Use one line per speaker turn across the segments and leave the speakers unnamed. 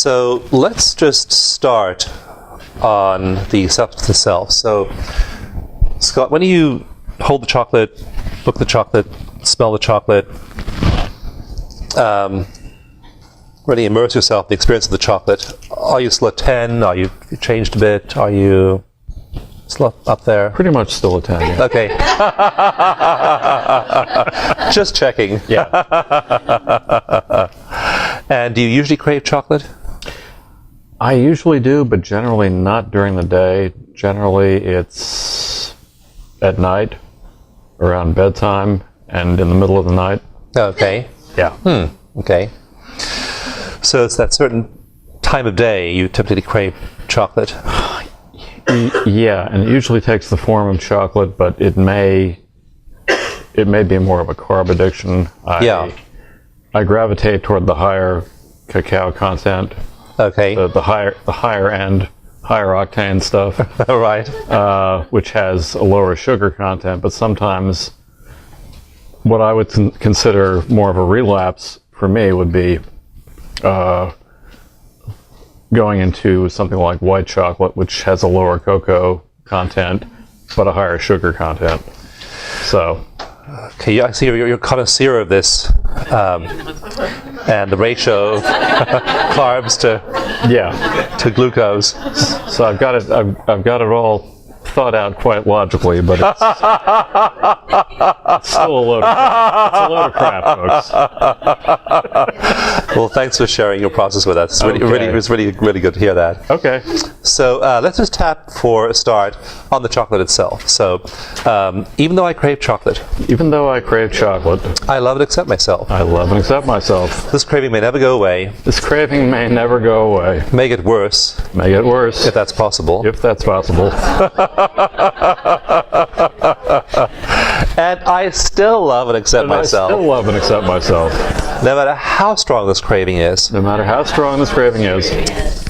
So let's just start on the substance itself. So, Scott, when you hold the chocolate, look at the chocolate, smell the chocolate, really immerse yourself in the experience of the chocolate, are you still a 10? Are you changed a bit? Are you still up there?
Pretty much still a 10, yeah.
Okay. Just checking.
Yeah.
And do you usually crave chocolate?
I usually do, but generally not during the day. Generally it's at night, around bedtime, and in the middle of the night.
Okay.
Yeah.
Okay. So it's that certain time of day you typically crave chocolate.
Yeah, and it usually takes the form of chocolate, but it may be more of a carb addiction. I gravitate toward the higher cacao content.
Okay.
The higher end, higher octane stuff.
Right.
Which has a lower sugar content, but sometimes what I would consider more of a relapse for me would be going into something like white chocolate, which has a lower cocoa content, but a higher sugar content. So.
Okay, I see you're a connoisseur of this, and the ratio of carbs to glucose.
So I've got it all thought out quite logically, but it's still a load of crap, folks.
Well, thanks for sharing your process with us. It's really good to hear that.
Okay.
So let's just tap for a start on the chocolate itself. So even though I crave chocolate,
I
love and accept myself.
I love and accept myself.
This craving may never go away.
This craving may never go away.
May get worse.
May get worse.
If that's possible.
If that's possible.
And I still love and accept myself.
I still love and accept myself.
No matter how strong this craving is.
No matter how strong this craving is.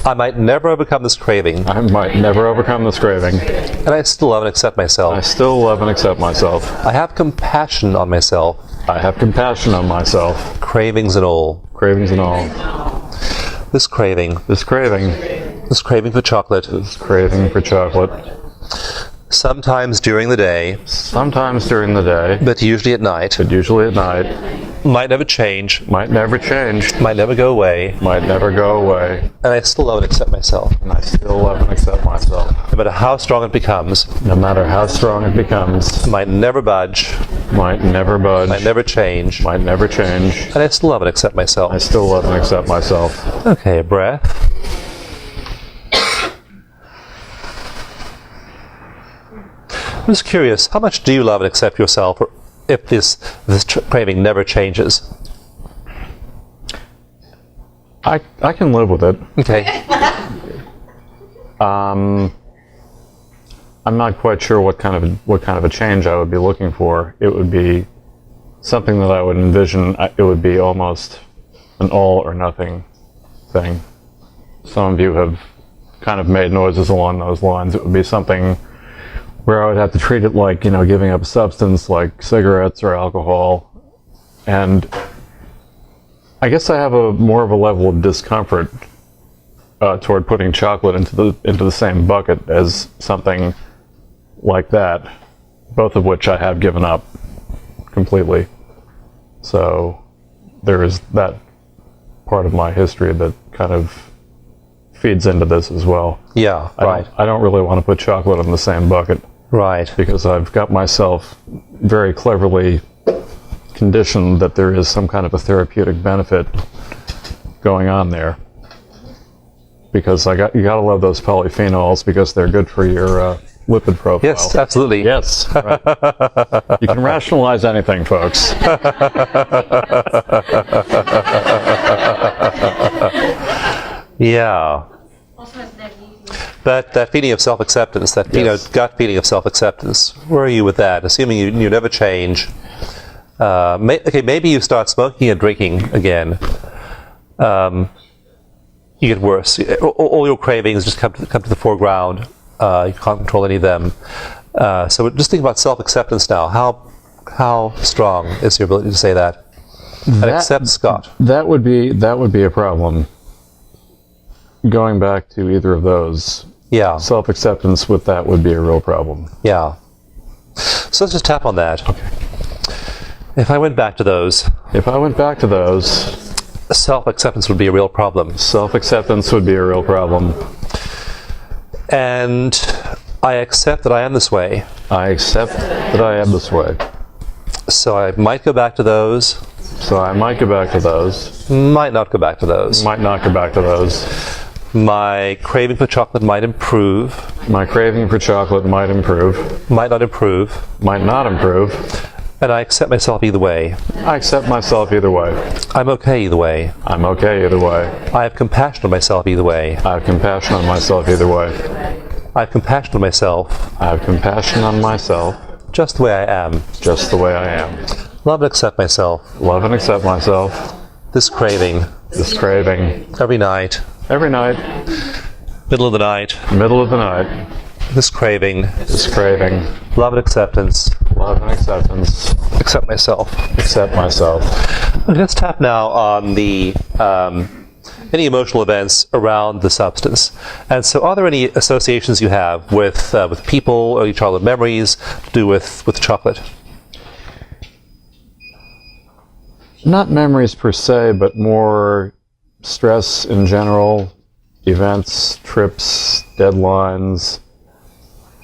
I might never overcome this craving.
I might never overcome this craving.
And I still love and accept myself.
I still love and accept myself.
I have compassion on myself.
I have compassion on myself.
Cravings and all.
Cravings and all.
This craving.
This craving.
This craving for chocolate.
This craving for chocolate.
Sometimes during the day.
Sometimes during the day.
But usually at night.
But usually at night.
Might never change.
Might never change.
Might never go away.
Might never go away.
And I still love and accept myself.
And I still love and accept myself.
No matter how strong it becomes.
No matter how strong it becomes.
Might never budge.
Might never budge.
Might never change.
Might never change.
And I still love and accept myself.
I still love and accept myself.
Okay, breath. I'm just curious, how much do you love and accept yourself if this craving never changes?
I can live with it.
Okay.
I'm not quite sure what kind of a change I would be looking for. It would be something that I would envision. It would be almost an all or nothing thing. Some of you have kind of made noises along those lines. It would be something where I would have to treat it like, giving up a substance like cigarettes or alcohol. And I guess I have more of a level of discomfort toward putting chocolate into the same bucket as something like that, both of which I have given up completely. So there is that part of my history that kind of feeds into this as well.
Yeah, right.
I don't really want to put chocolate in the same bucket.
Right.
Because I've got myself very cleverly conditioned that there is some kind of a therapeutic benefit going on there. Because you gotta love those polyphenols because they're good for your lipid profile.
Yes, absolutely.
Yes. Right. You can rationalize anything, folks.
Yeah. But that feeling of self-acceptance, that gut feeling of self-acceptance, where are you with that? Assuming you never change. Maybe you start smoking and drinking again. You get worse. All your cravings just come to the foreground. You can't control any of them. So just think about self-acceptance now. How strong is your ability to say that? And accept Scott.
That would be a problem. Going back to either of those,
Yeah.
self-acceptance with that would be a real problem.
Yeah. So let's just tap on that.
Okay.
If I went back to those,
If I went back to those,
self-acceptance would be a real problem.
self-acceptance would be a real problem.
And I accept that I am this way.
I accept that I am this way.
So I might go back to those,
So I might go back to those,
might not go back to those.
might not go back to those.
My craving for chocolate might improve,
My craving for chocolate might improve,
might not improve,
might not improve.
and I accept myself either way.
I accept myself either way.
I'm okay either way.
I'm okay either way.
I have compassion on myself either way.
I have compassion on myself either way.
I have compassion on myself
I have compassion on myself
just the way I am.
just the way I am.
Love and accept myself.
Love and accept myself.
This craving,
This craving.
every night,
Every night,
middle of the night,
middle of the night.
this craving,
This craving.
love and acceptance,
Love and acceptance.
accept myself.
Accept myself.
Okay, let's tap now on the any emotional events around the substance. And so, are there any associations you have with people, early childhood memories to do with chocolate?
Not memories per se, but more stress in general, events, trips, deadlines,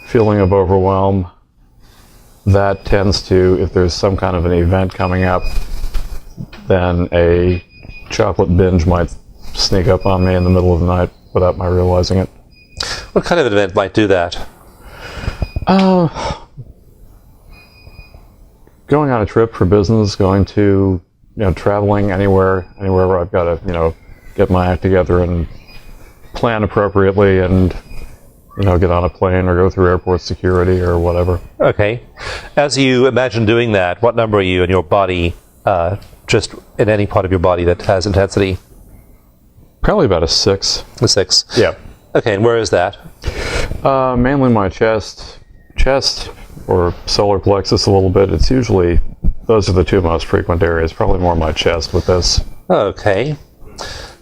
feeling of overwhelm. That tends to, if there's some kind of an event coming up, then a chocolate binge might sneak up on me in the middle of the night without my realizing it.
What kind of an event might do that?
Going on a trip for business, going to, traveling anywhere where I've got to, get my act together and plan appropriately and, get on a plane or go through airport security or whatever.
Okay. As you imagine doing that, what number are you in your body, just in any part of your body that has intensity?
Probably about a 6.
The 6.
Yeah.
Okay, and where is that?
Mainly my chest or solar plexus a little bit. It's usually, those are the two most frequent areas, probably more my chest with this.
Okay.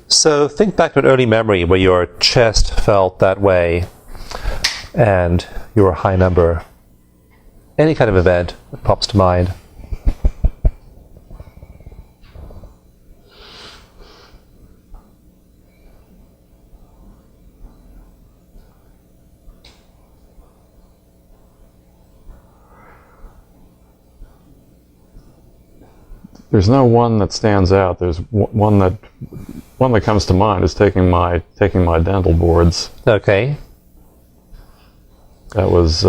So think back to an early memory where your chest felt that way and you were a high number. Any kind of event that pops to mind.
There's no one that stands out. There's one that comes to mind is taking my dental boards.
Okay.
That was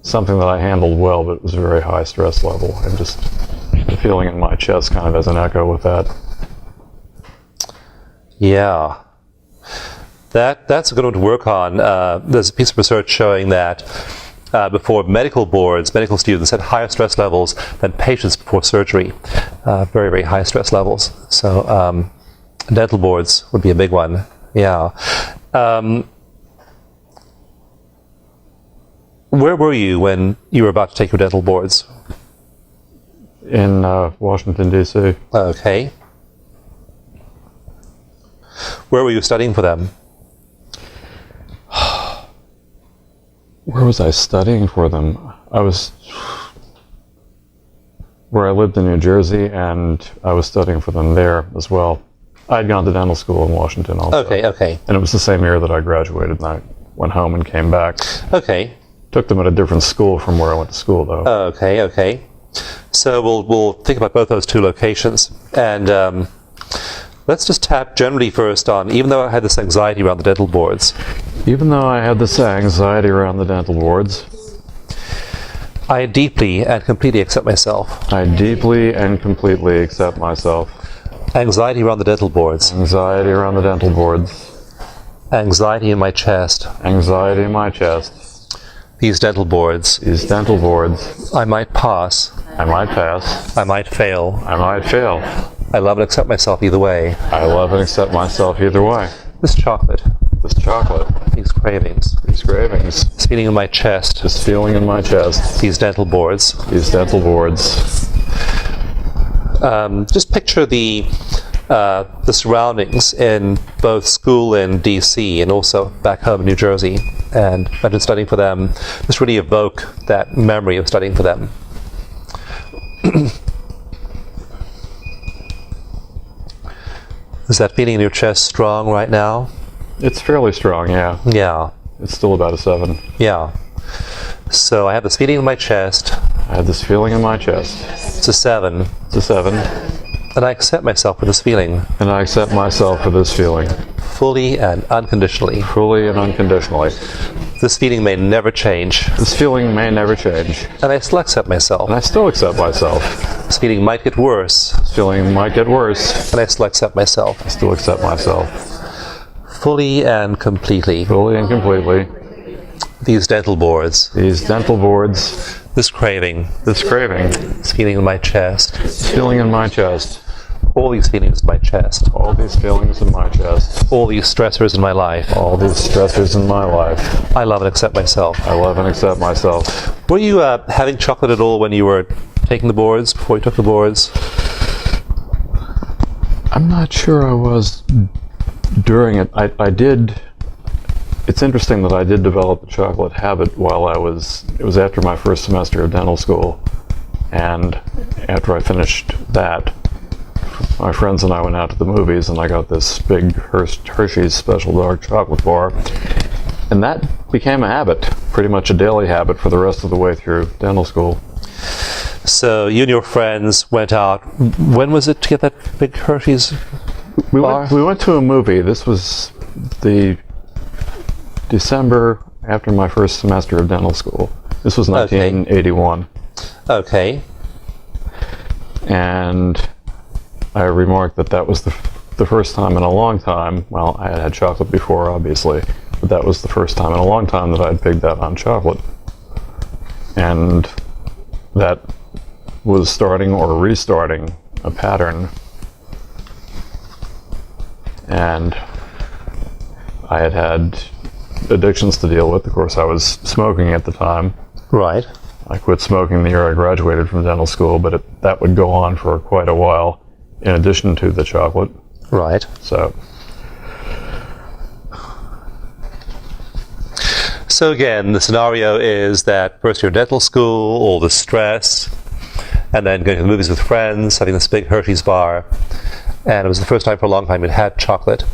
something that I handled well, but it was a very high stress level, and just the feeling in my chest kind of as an echo with that.
Yeah. That's a good one to work on. There's a piece of research showing that before medical students had higher stress levels than patients before surgery. Very, very high stress levels. So dental boards would be a big one. Yeah. Where were you when you were about to take your dental boards?
In Washington, D.C.
Okay. Where were you studying for them?
Where was I studying for them? I was where I lived in New Jersey, and I was studying for them there as well. I had gone to dental school in Washington also.
Okay.
And it was the same year that I graduated, and I went home and came back.
Okay.
Took them at a different school from where I went to school, though.
Okay. So we'll think about both those two locations, and let's just tap generally first on, even though I had this anxiety around the dental boards.
Even though I had this anxiety around the dental boards,
I deeply and completely accept myself.
I deeply and completely accept myself.
Anxiety around the dental boards.
Anxiety around the dental boards.
Anxiety in my chest.
Anxiety in my chest.
These dental boards.
These dental boards.
I might pass.
I might pass.
I might fail.
I might fail.
I love and accept myself either way.
I love and accept myself either way.
This chocolate.
This chocolate.
These cravings.
These cravings.
This feeling in my chest.
This feeling in my chest.
These dental boards.
These dental boards.
Just picture the the surroundings in both school in DC and also back home in New Jersey, and I've been studying for them. Just really evoke that memory of studying for them. Is that feeling in your chest strong right now?
It's fairly strong, yeah.
Yeah.
It's still about a 7.
Yeah. So I have this feeling in my chest.
I have this feeling in my chest.
It's a 7.
It's a 7.
And I accept myself for this feeling.
And I accept myself for this feeling.
Fully and unconditionally.
Fully and unconditionally.
This feeling may never change.
This feeling may never change.
And I still accept myself.
And I still accept myself.
This feeling might get worse.
This feeling might get worse.
And I still accept myself.
I still accept myself.
Fully and completely.
Fully and completely.
These dental boards.
These dental boards.
This craving.
This craving.
This feeling in my chest.
This feeling in my chest.
All these feelings in my chest.
All these feelings in my chest.
All these stressors in my life.
All these stressors in my life.
I love and accept myself.
I love and accept myself.
Were you having chocolate at all when you were taking the boards, before you took the boards?
I'm not sure I was during it. I did. It's interesting that I did develop the chocolate habit while it was after my first semester of dental school. And after I finished that, my friends and I went out to the movies, and I got this big Hershey's Special Dark Chocolate bar. And that became a habit, pretty much a daily habit for the rest of the way through dental school.
So you and your friends went out. When was it to get that big Hershey's bar?
We went to a movie. This was the December after my first semester of dental school. This was 1981.
Okay.
And I remarked that was the first time in a long time. Well, I had had chocolate before, obviously, but that was the first time in a long time that I'd pigged out on chocolate. And that was starting or restarting a pattern. And I had addictions to deal with. Of course, I was smoking at the time.
Right.
I quit smoking the year I graduated from dental school, but that would go on for quite a while in addition to the chocolate.
Right. So again, the scenario is that first you're in dental school, all the stress, and then going to the movies with friends, having this big Hershey's bar, and it was the first time for a long time you'd had chocolate,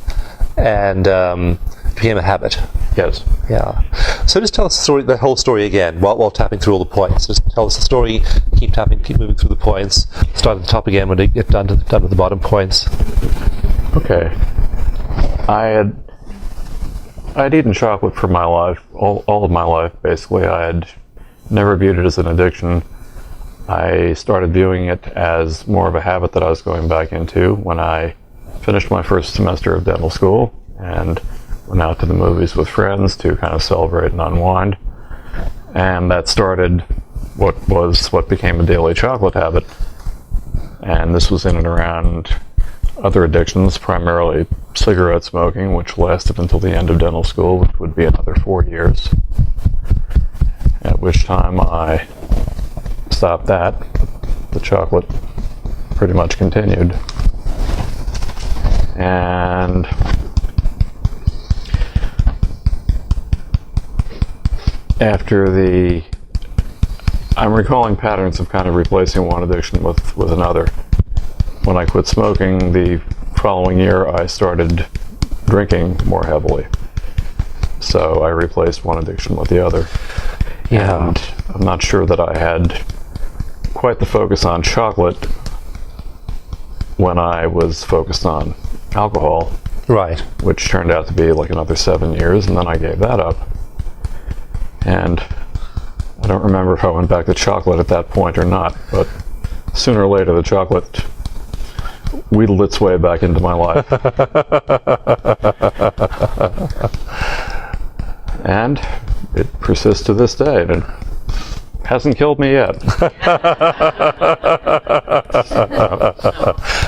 and it became a habit.
Yes.
Yeah. So just tell us the whole story again, while tapping through all the points. Just tell us the story, keep tapping, keep moving through the points, start at the top again when you get done with the bottom points.
Okay. I'd eaten chocolate for my life, all of my life, basically. I had never viewed it as an addiction. I started viewing it as more of a habit that I was going back into when I finished my first semester of dental school and went out to the movies with friends to kind of celebrate and unwind. And that started what became a daily chocolate habit. And this was in and around other addictions, primarily cigarette smoking, which lasted until the end of dental school, which would be another 4 years. At which time I stopped that. The chocolate pretty much continued. And I'm recalling patterns of kind of replacing one addiction with another. When I quit smoking, the following year I started drinking more heavily. So I replaced one addiction with the other.
Yeah.
And I'm not sure that I had quite the focus on chocolate when I was focused on alcohol.
Right.
Which turned out to be like another 7 years, and then I gave that up. And I don't remember if I went back to chocolate at that point or not, but sooner or later the chocolate wheedled its way back into my life. And it persists to this day, and it hasn't killed me yet.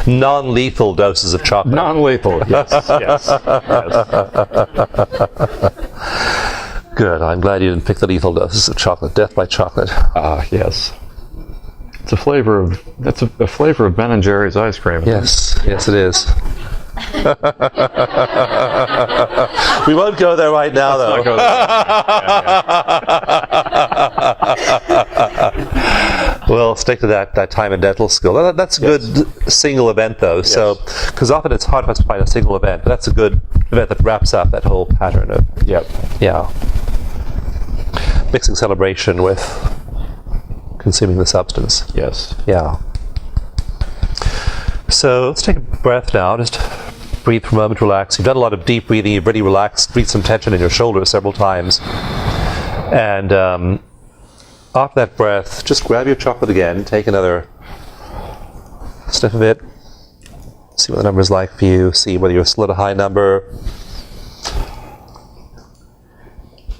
Non-lethal doses of chocolate.
Non-lethal, yes, yes.
Good. I'm glad you didn't pick the lethal doses of chocolate. Death by chocolate.
Yes. It's a flavor of a flavor of Ben and Jerry's ice cream.
Yes, yes, it is. We won't go there right now, though.
Not go there.
We'll stick to that time and dental school. That's a good single event, though.
Yes.
So, because often it's hard for us to find a single event, but that's a good event that wraps up that whole pattern of
Yep.
mixing celebration with consuming the substance.
Yes.
Yeah. So let's take a breath now. Just breathe for a moment, relax. You've done a lot of deep breathing. You've already relaxed, breathed some tension in your shoulders several times. And after that breath, just grab your chocolate again. Take another sniff of it. See what the number is like for you. See whether you're still at a high number.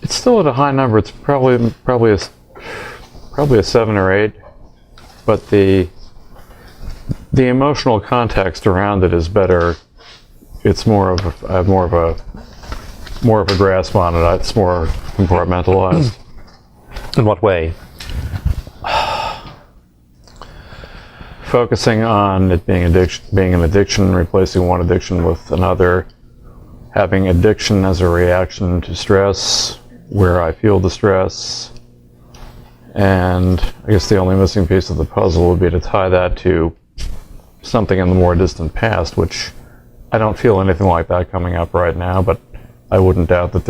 It's still at a high number. It's probably a 7 or 8, but the emotional context around it is better. It's I have more of a grasp on it. It's more compartmentalized.
In what way?
Focusing on it being an addiction, replacing one addiction with another, having addiction as a reaction to stress, where I feel the stress. And I guess the only missing piece of the puzzle would be to tie that to something in the more distant past, which I don't feel anything like that coming up right now, but I wouldn't doubt that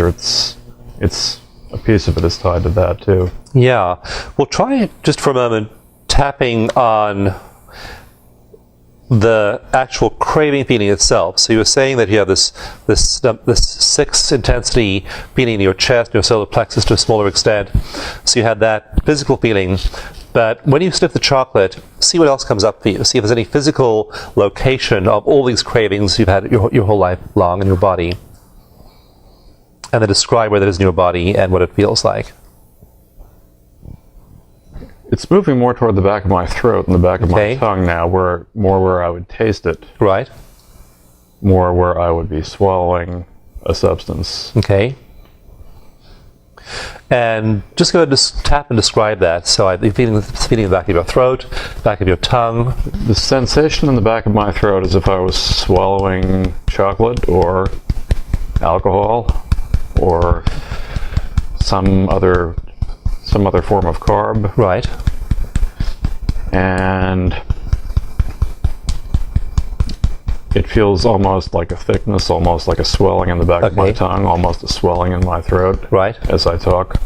it's a piece of it is tied to that too.
Yeah. Well, try just for a moment tapping on the actual craving feeling itself. So you were saying that you have this 6 intensity feeling in your chest, your solar plexus to a smaller extent. So you had that physical feeling. But when you sniff the chocolate, see what else comes up for you. See if there's any physical location of all these cravings you've had your whole life long in your body. And then describe where that is in your body and what it feels like.
It's moving more toward the back of my throat and the back of my tongue now, where I would taste it.
Right.
More where I would be swallowing a substance.
Okay. And just go ahead and just tap and describe that. So I'm feeling the back of your throat, back of your tongue.
The sensation in the back of my throat is if I was swallowing chocolate or alcohol or some other form of carb.
Right.
And it feels almost like a thickness, almost like a swelling in the back of my tongue, almost a swelling in my throat.
Right.
As I talk.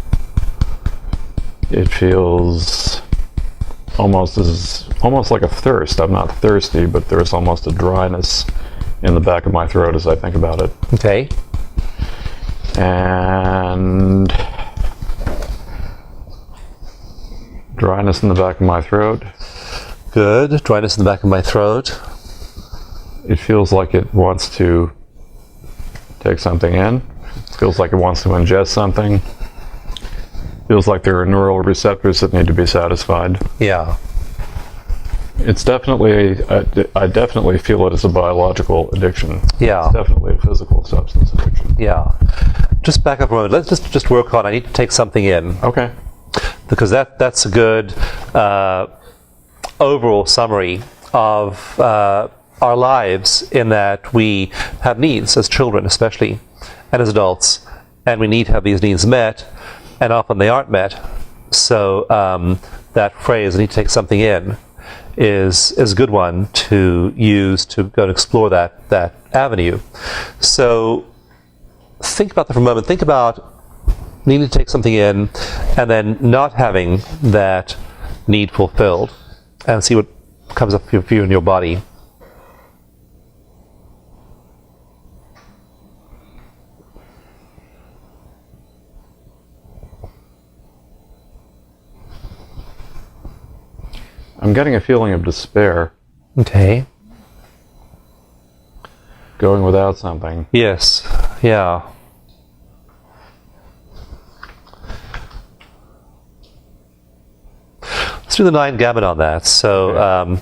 It feels almost like a thirst. I'm not thirsty, but there's almost a dryness in the back of my throat as I think about it.
Okay.
And dryness in the back of my throat.
Good. Dryness in the back of my throat.
It feels like it wants to take something in. It feels like it wants to ingest something. Feels like there are neural receptors that need to be satisfied.
Yeah.
It's definitely, I definitely feel it as a biological addiction.
Yeah.
It's definitely a physical substance addiction.
Yeah. Just back up a moment. Let's just work on, I need to take something in.
Okay.
Because that's a good overall summary of our lives, in that we have needs as children especially, and as adults, and we need to have these needs met, and often they aren't met. So that phrase, I need to take something in, is a good one to use to go and explore that avenue. So think about that for a moment. Think about needing to take something in and then not having that need fulfilled, and see what comes up for you in your body.
I'm getting a feeling of despair.
Okay.
Going without something.
Yes. Yeah. Let's do the 9 gamut on that. So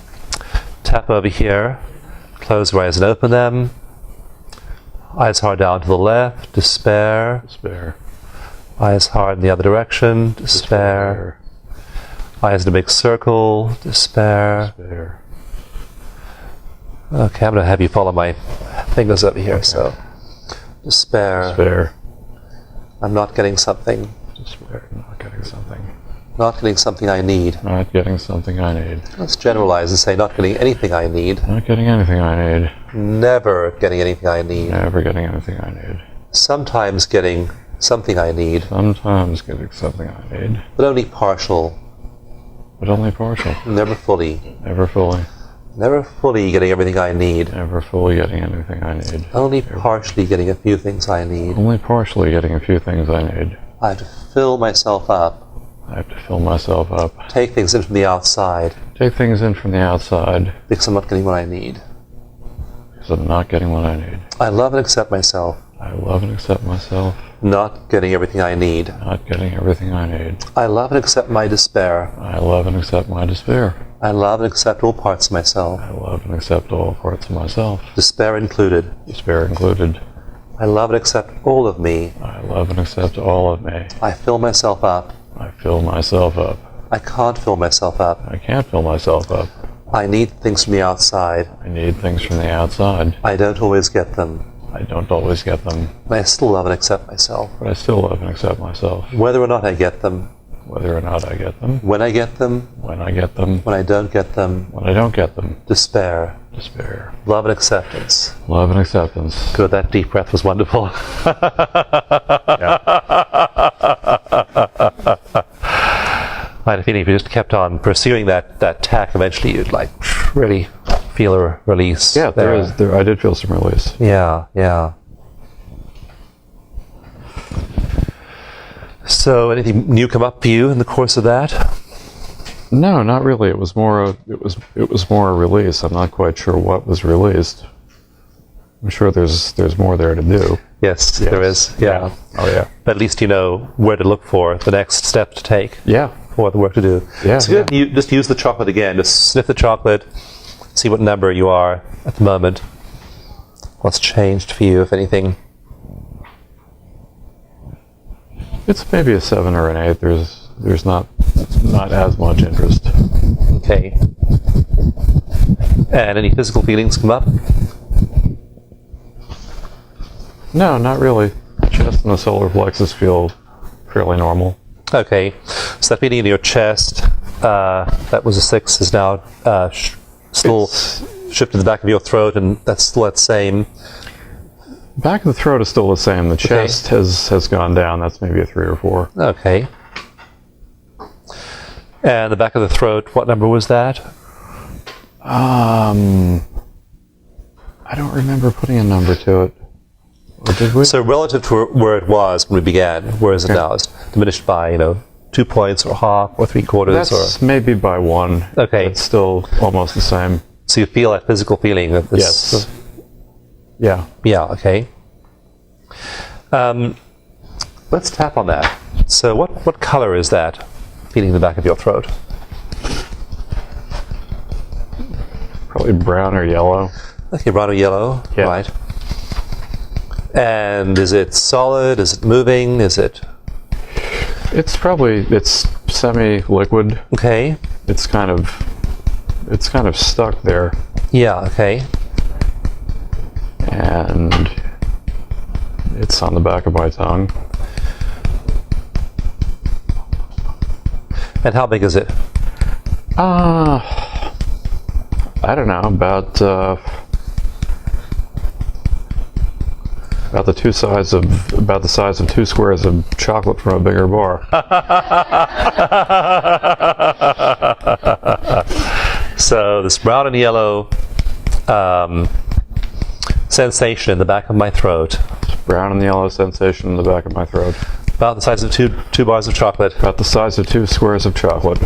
tap over here, close your eyes and open them. Eyes hard down to the left, despair.
Despair.
Eyes hard in the other direction, despair. Eyes in a big circle. Despair.
Despair.
Okay, I'm going to have you follow my fingers over here. So, despair.
Despair.
I'm not getting something.
Despair. Not getting something.
Not getting something I need.
Not getting something I need.
Let's generalize and say not getting anything I need.
Not getting anything I need.
Never getting anything I need.
Never getting anything I need.
Sometimes getting something I need,
Sometimes getting something I need.
but only partial.
But only partial.
Never fully.
Never fully.
Never fully getting everything I need.
Never fully getting anything I need.
Only partially getting a few things I need.
Only partially getting a few things I need.
I have to fill myself up.
I have to fill myself up.
Take things in from the outside
Take things in from the outside
because I'm not getting what I need.
because I'm not getting what I need.
I love and accept myself.
I love and accept myself.
Not getting everything I need.
Not getting everything I need.
I love and accept my despair.
I love and accept my despair.
I love and accept all parts of myself.
I love and accept all parts of myself.
Despair included.
Despair included.
I love and accept all of me.
I love and accept all of me.
I fill myself up.
I fill myself up.
I can't fill myself up.
I can't fill myself up.
I need things from the outside.
I need things from the outside.
I don't always get them.
I don't always get them,
But I still love and accept myself.
but I still love and accept myself.
Whether or not I get them.
Whether or not I get them,
When I get them.
when I get them,
When I don't get them.
when I don't get them.
Despair.
Despair.
Love and acceptance.
Love and acceptance.
Good, that deep breath was wonderful. I had a feeling if you just kept on pursuing that tack, eventually you'd like really feel a release.
Yeah, I did feel some release.
Yeah, yeah. So, anything new come up for you in the course of that?
No, not really. It was more a release. I'm not quite sure what was released. I'm sure there's more there to do.
Yes, there is. Yeah.
Oh yeah.
But at least you know where to look for the next step to take.
Yeah.
For the work to do.
Yeah.
So good. You just use the chocolate again. Just sniff the chocolate. See what number you are at the moment. What's changed for you, if anything?
It's maybe a 7 or an 8. There's not as much interest.
Okay. And any physical feelings come up?
No, not really. The chest and the solar plexus feel fairly normal.
Okay. So that feeling in your chest, that was a 6, is now still shifted to the back of your throat, and that's still that same.
Back of the throat is still the same. The chest has gone down. That's maybe a 3 or 4.
Okay. And the back of the throat, what number was that?
I don't remember putting a number to it. Or did we?
So relative to where it was when we began, where is it now? It's diminished by, 2 points or half or 3/4
That's maybe by 1.
Okay.
It's still almost the same.
So you feel that physical feeling of this.
Yes. Yeah.
Yeah, okay. Let's tap on that. So what color is that feeling in the back of your throat?
Probably brown or yellow.
Okay, brown or yellow,
Yeah.
right. And is it solid? Is it moving? Is it...
It's semi-liquid.
Okay.
It's kind of stuck there.
Yeah, okay.
And it's on the back of my tongue.
And how big is it?
I don't know, about the size of 2 squares of chocolate from a bigger bar.
So this brown and yellow sensation in the back of my throat.
Brown and yellow sensation in the back of my throat.
About the size of two bars of chocolate.
About the size of 2 squares of chocolate.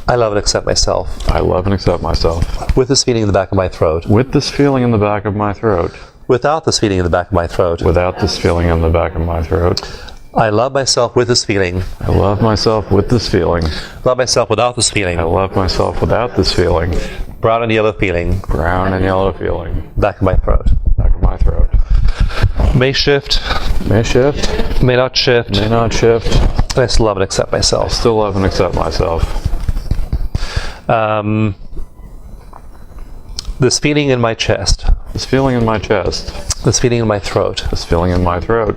I love and accept myself.
I love and accept myself.
With this feeling in the back of my throat.
With this feeling in the back of my throat.
Without this feeling in the back of my throat.
Without this feeling in the back of my throat.
I love myself with this feeling.
I love myself with this feeling.
Love myself without this feeling.
I love myself without this feeling.
Brown and yellow feeling.
Brown and yellow feeling.
Back of my throat.
Back of my throat.
May shift.
May shift.
May not shift.
May not shift.
I still love and accept myself.
Still love and accept myself.
This feeling in my chest.
This feeling in my chest.
This feeling in my throat.
This feeling in my throat.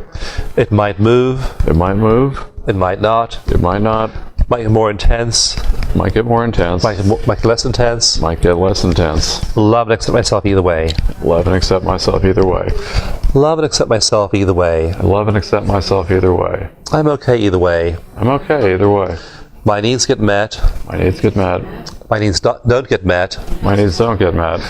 It might move.
It might move.
It might not.
It might not.
Might get more intense.
Might get more intense.
Might get less intense.
Might get less intense.
Love and accept myself either way.
Love and accept myself either way.
Love and accept myself either way.
I love and accept myself either way.
I'm okay either way.
I'm okay either way.
My needs get met.
My needs get met.
My needs don't get met.
My needs don't get met.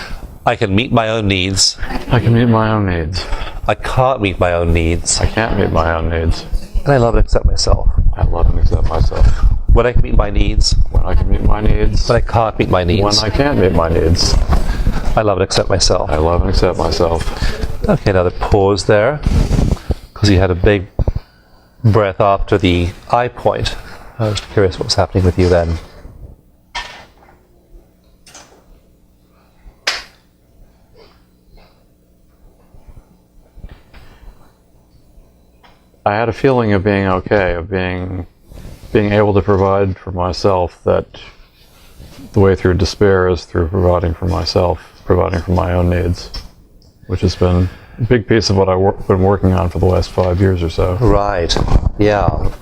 I can meet my own needs.
I can meet my own needs.
I can't meet my own needs.
I can't meet my own needs.
And I love and accept myself.
I love and accept myself.
When I can meet my needs.
When I can meet my needs.
When I can't meet my needs.
When I can't meet my needs.
I love and accept myself.
I love and accept myself.
Okay, another pause there, because you had a big breath after the I point. I was curious what was happening with you then.
I had a feeling of being okay, of being able to provide for myself, that the way through despair is through providing for myself, providing for my own needs, which has been a big piece of what I've been working on for the last 5 years or so.
Right, yeah.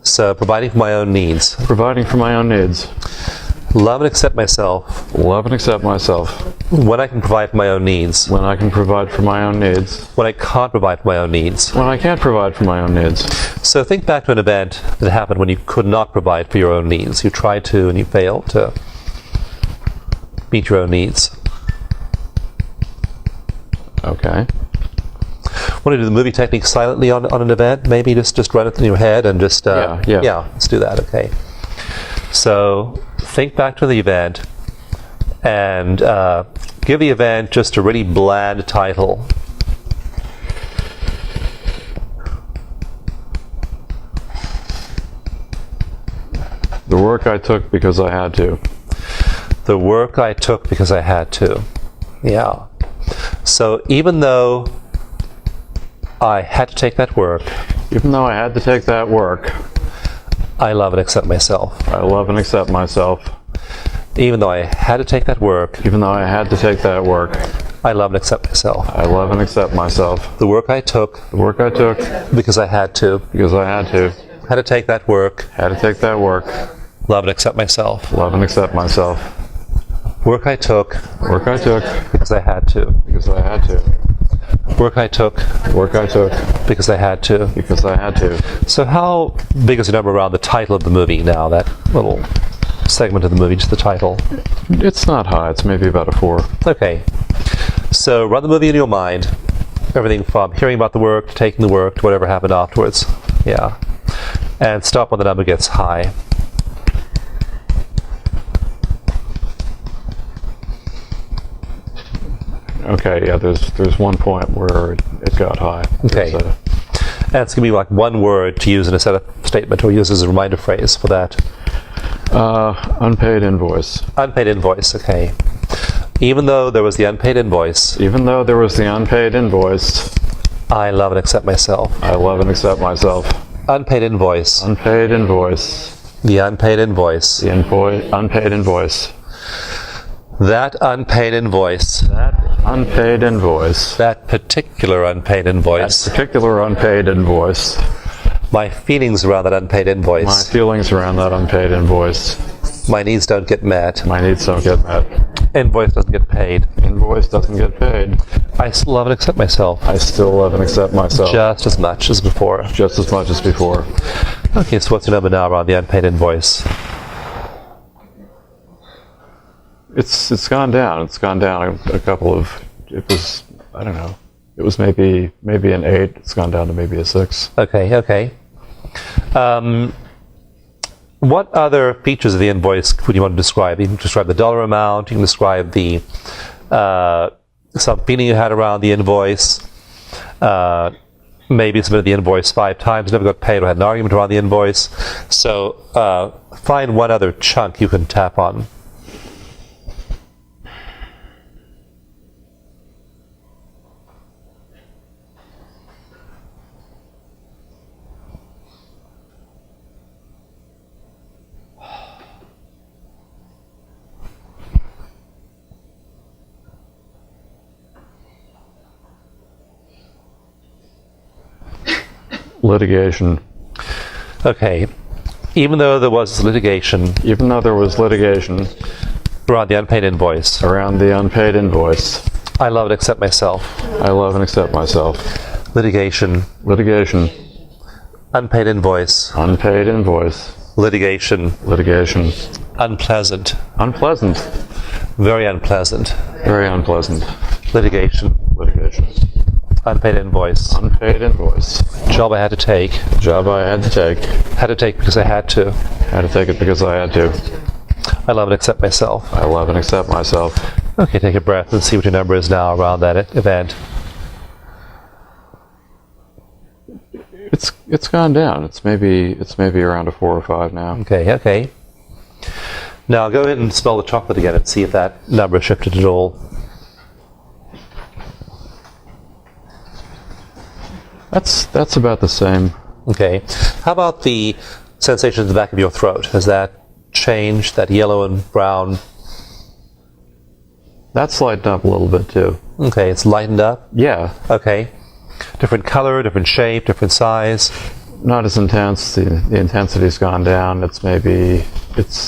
So, providing for my own needs.
Providing for my own needs.
Love and accept myself.
Love and accept myself.
When I can provide for my own needs.
When I can provide for my own needs.
When I can't provide for my own needs.
When I can't provide for my own needs.
So think back to an event that happened when you could not provide for your own needs. You tried to and you failed to meet your own needs.
Okay.
Want to do the movie technique silently on an event? Maybe just run it in your head and just... Yeah, let's do that, okay. So think back to the event and give the event just a really bland title.
The work I took because I had to.
The work I took because I had to. Yeah. So even though I had to take that work.
Even though I had to take that work.
I love and accept myself.
I love and accept myself.
Even though I had to take that work.
Even though I had to take that work.
I love and accept myself.
I love and accept myself.
The work I took.
The work I took.
Because I had to.
Because I had to.
Had to take that work.
Had to take that work.
Love and accept myself.
Love and accept myself.
Work I took.
Work I took.
Because I had to.
Because I had to.
Work I took.
Work I took.
Because I had to.
Because I had to.
So how big is the number around the title of the movie now, that little segment of the movie, just the title?
It's not high. It's maybe about a 4.
Okay. So run the movie in your mind. Everything from hearing about the work, to taking the work, to whatever happened afterwards. Yeah. And stop when the number gets high.
Okay, yeah, there's one point where it got high.
Okay. And it's going to be like one word to use in a set of statement, or use as a reminder phrase for that.
Unpaid invoice.
Unpaid invoice, okay. Even though there was the unpaid invoice.
Even though there was the unpaid invoice.
I love and accept myself.
I love and accept myself.
Unpaid invoice.
Unpaid invoice.
The unpaid invoice.
The unpaid invoice.
That unpaid invoice.
That unpaid invoice.
That particular unpaid invoice.
That particular unpaid invoice.
My feelings around that unpaid invoice.
My feelings around that unpaid invoice.
My needs don't get met.
My needs don't get met.
Invoice doesn't get paid.
Invoice doesn't get paid.
I still love and accept myself.
I still love and accept myself.
Just as much as before.
Just as much as before.
Okay, so what's your number now around the unpaid invoice?
It's gone down. It's gone down a couple of. It was, I don't know. It was maybe an 8. It's gone down to maybe a 6.
Okay. What other features of the invoice would you want to describe? You can describe the dollar amount. You can describe the some feeling you had around the invoice. Maybe submitted the invoice 5 times, never got paid, or had an argument around the invoice. So find one other chunk you can tap on.
Litigation.
Okay. Even though there was litigation
Even though there was litigation
around the unpaid invoice,
around the unpaid invoice,
I love and accept myself.
I love and accept myself.
Litigation,
Litigation.
unpaid invoice,
Unpaid invoice.
litigation,
Litigation.
unpleasant,
Unpleasant.
very unpleasant,
Very unpleasant.
litigation,
Litigation.
unpaid invoice,
Unpaid invoice.
job I had to take,
Job I had to take
because I had to.
Had to take it because I had to.
I love and accept myself.
I love and accept myself.
Okay, take a breath and see what your number is now around that event.
It's gone down. It's maybe around a 4 or 5 now.
Okay. Now go ahead and smell the chocolate again and see if that number shifted at all.
That's about the same.
Okay. How about the sensation in the back of your throat? Has that changed, that yellow and brown?
That's lightened up a little bit too.
Okay, it's lightened up.
Yeah,
Okay. Different color, different shape, different size.
not as intense. The intensity's gone down. It's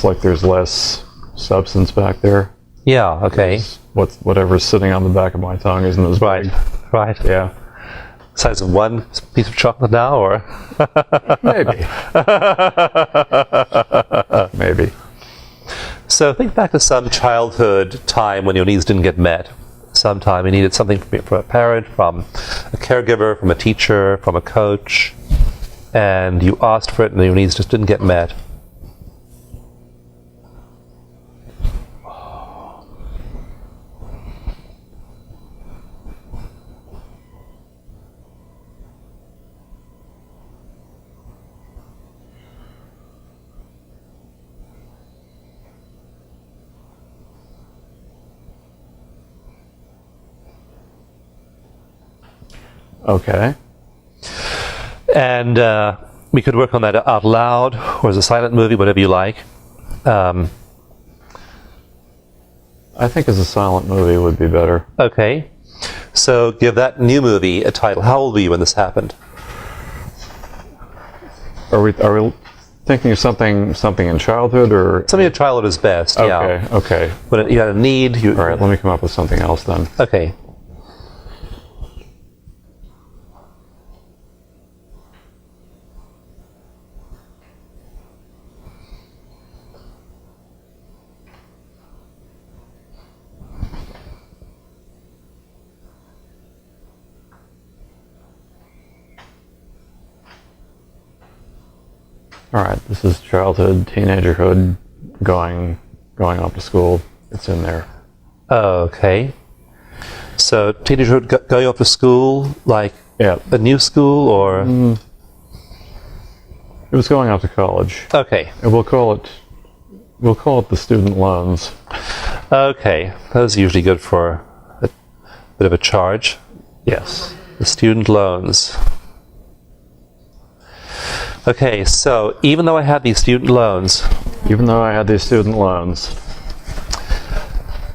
like there's less substance back there.
Yeah, okay.
Whatever's sitting on the back of my tongue isn't as big.
Right.
Yeah,
Size of one piece of chocolate now, or?
maybe. Maybe.
So think back to some childhood time when your needs didn't get met. Sometime you needed something from a parent, from a caregiver, from a teacher, from a coach, and you asked for it and your needs just didn't get met.
Okay.
And we could work on that out loud or as a silent movie, whatever you like.
I think as a silent movie would be better.
Okay. So give that new movie a title. How old were you when this happened?
Are we thinking of something in childhood or?
Something a childhood is best. Yeah.
Okay.
When you had a need.
All right. Let me come up with something else then.
Okay.
All right. This is childhood, teenagerhood, going off to school. It's in there.
Okay. So teenagerhood going off to school, like
Yeah.
a new school, or?
It was going off to college.
Okay.
And we'll call it the student loans.
Okay. Those are usually good for a bit of a charge.
Yes.
The student loans. Okay, so even though I had these student loans,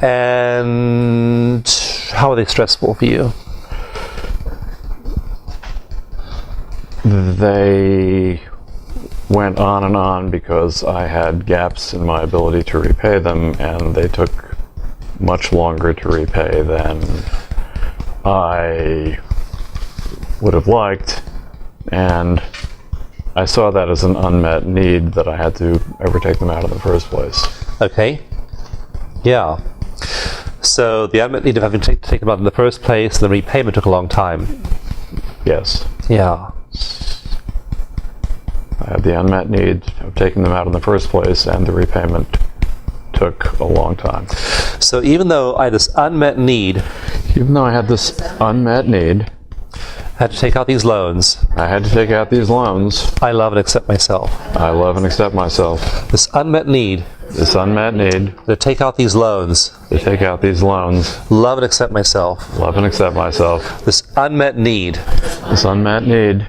and how are they stressful for you?
They went on and on because I had gaps in my ability to repay them, and they took much longer to repay than I would have liked, and I saw that as an unmet need that I had to ever take them out in the first place.
Okay. Yeah. So the unmet need of having to take them out in the first place, the repayment took a long time.
Yes.
Yeah.
I had the unmet need of taking them out in the first place, and the repayment took a long time.
So even though I had this unmet need, had to take out these loans,
I had to take out these loans.
I love and accept myself.
I love and accept myself.
This unmet need to take out these loans, love and accept myself.
Love and accept myself.
This unmet need
This unmet need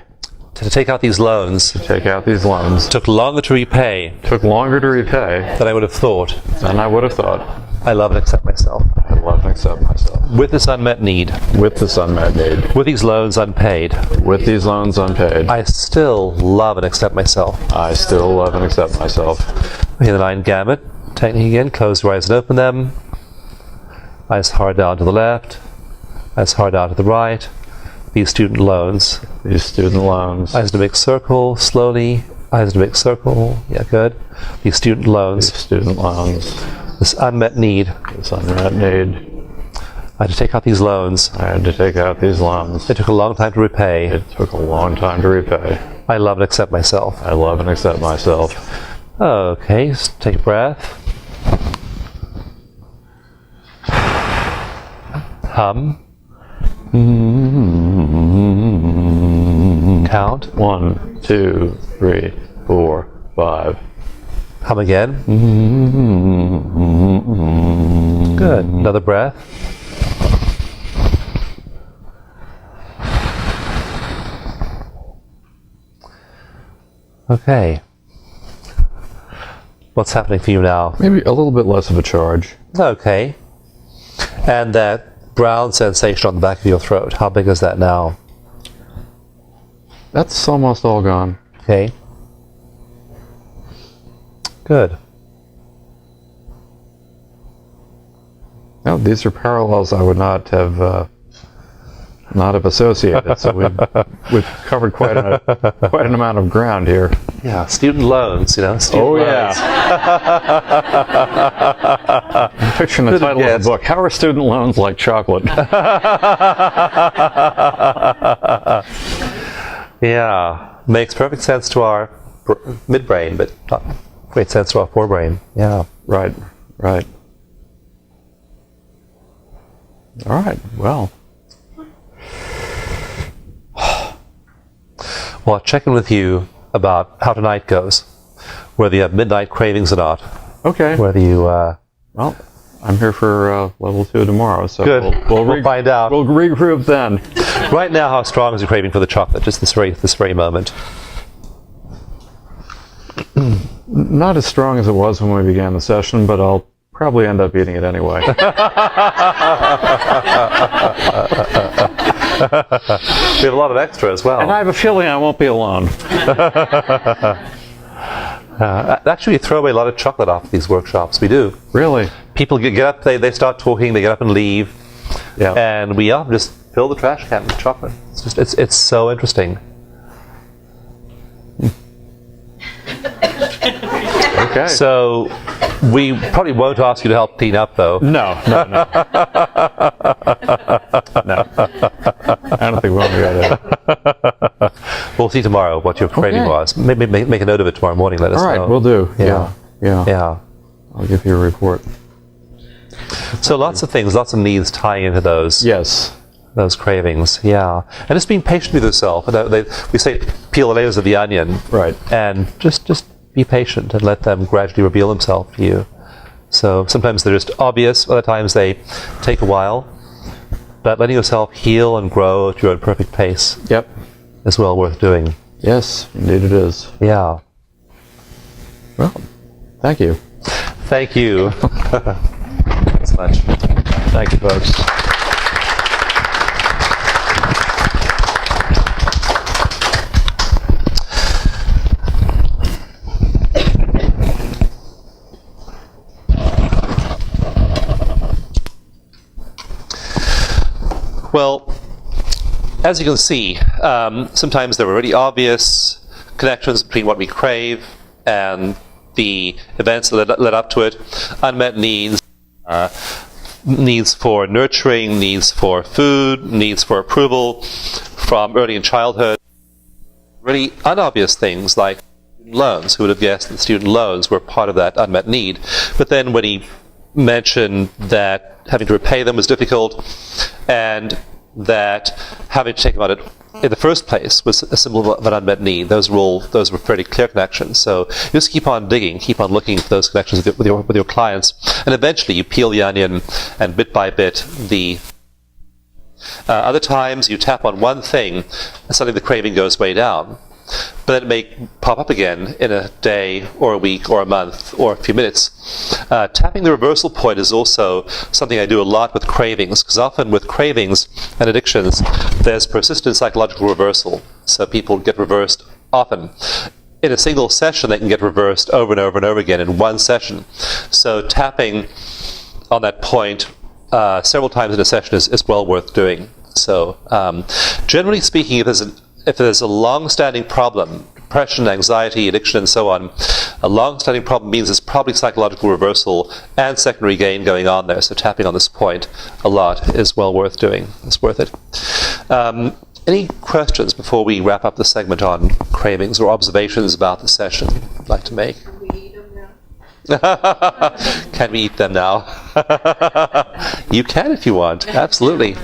to take out these loans
take out these loans
took longer to repay
took longer to repay
than I would have thought.
than I would have thought.
I love and accept myself.
I love and accept myself.
With this unmet need,
With this unmet need,
with these loans unpaid,
with these loans unpaid,
I still love and accept myself.
I still love and accept myself.
Here the 9 gamut technique again. Close your eyes and open them. Eyes hard down to the left. Eyes hard down to the right. These student loans.
These student loans.
Eyes in a big circle, slowly. Eyes in a big circle. Yeah, good. These student loans.
These student loans.
This unmet need.
This unmet need.
I had to take out these loans.
I had to take out these loans.
It took a long time to repay.
It took a long time to repay.
I love and accept myself.
I love and accept myself.
Okay, just take a breath. Hum. Count.
1, 2, 3, 4, 5.
Hum again. Good. Another breath. Okay. What's happening for you now?
Maybe a little bit less of a charge.
Okay. And that brown sensation on the back of your throat, how big is that now?
That's almost all gone.
Okay. Good.
No, these are parallels I would not have associated. So we've covered quite an amount of ground here.
Yeah, student loans, student loans.
I'm picturing the title of the book. How are student loans like chocolate?
Yeah, makes perfect sense to our midbrain, but not great sense to our forebrain. Yeah.
Right. All right, well.
Well, I'll check in with you about how tonight goes, whether you have midnight cravings or not.
Okay.
Whether you...
Well, I'm here for level 2 tomorrow, so
Good. We'll find out.
We'll regroup then.
Right now, how strong is your craving for the chocolate, just this very moment?
Not as strong as it was when we began the session, but I'll probably end up eating it anyway.
We have a lot of extra as well.
And I have a feeling I won't be alone.
Actually, we throw away a lot of chocolate off these workshops. We do.
Really?
People get up, they start talking, they get up and leave,
Yeah.
and we just fill the trash can with chocolate. It's so interesting.
Okay.
So we probably won't ask you to help clean up, though.
No. No. I don't think we'll be able to.
We'll see tomorrow what your craving was. Maybe make a note of it tomorrow morning. Let us know.
All right, we'll do. Yeah. I'll give you a report.
So lots of things, lots of needs tying into those.
Yes.
Those cravings, yeah. And just being patient with yourself. We say peel the layers of the onion.
Right.
And just be patient and let them gradually reveal themselves to you. So sometimes they're just obvious, other times they take a while. But letting yourself heal and grow at your own perfect pace is well worth doing.
Yes, indeed it is.
Yeah.
Well, thank you.
Thank you. Thanks much.
Thank you, folks.
Well, as you can see, sometimes there are really obvious connections between what we crave and the events that led up to it. Unmet needs, needs for nurturing, needs for food, needs for approval from early in childhood. Really unobvious things like loans. Who would have guessed that student loans were part of that unmet need? But then when he mentioned that having to repay them was difficult, and that having to take them out in the first place was a symbol of an unmet need. Those were pretty clear connections. So just keep on digging, keep on looking for those connections with your clients, and eventually you peel the onion, and bit by bit Other times you tap on one thing and suddenly the craving goes way down. But then it may pop up again in a day or a week or a month or a few minutes. Tapping the reversal point is also something I do a lot with cravings, because often with cravings and addictions, there's persistent psychological reversal. So people get reversed often. In a single session, they can get reversed over and over and over again in one session. So tapping on that point several times in a session is well worth doing. So generally speaking, if there's a long-standing problem, depression, anxiety, addiction, and so on, a long-standing problem means there's probably psychological reversal and secondary gain going on there. So tapping on this point a lot is well worth doing. It's worth it. Any questions before we wrap up the segment on cravings or observations about the session you'd like to make?
Can we eat them now?
Can we eat them now? You can if you want, absolutely.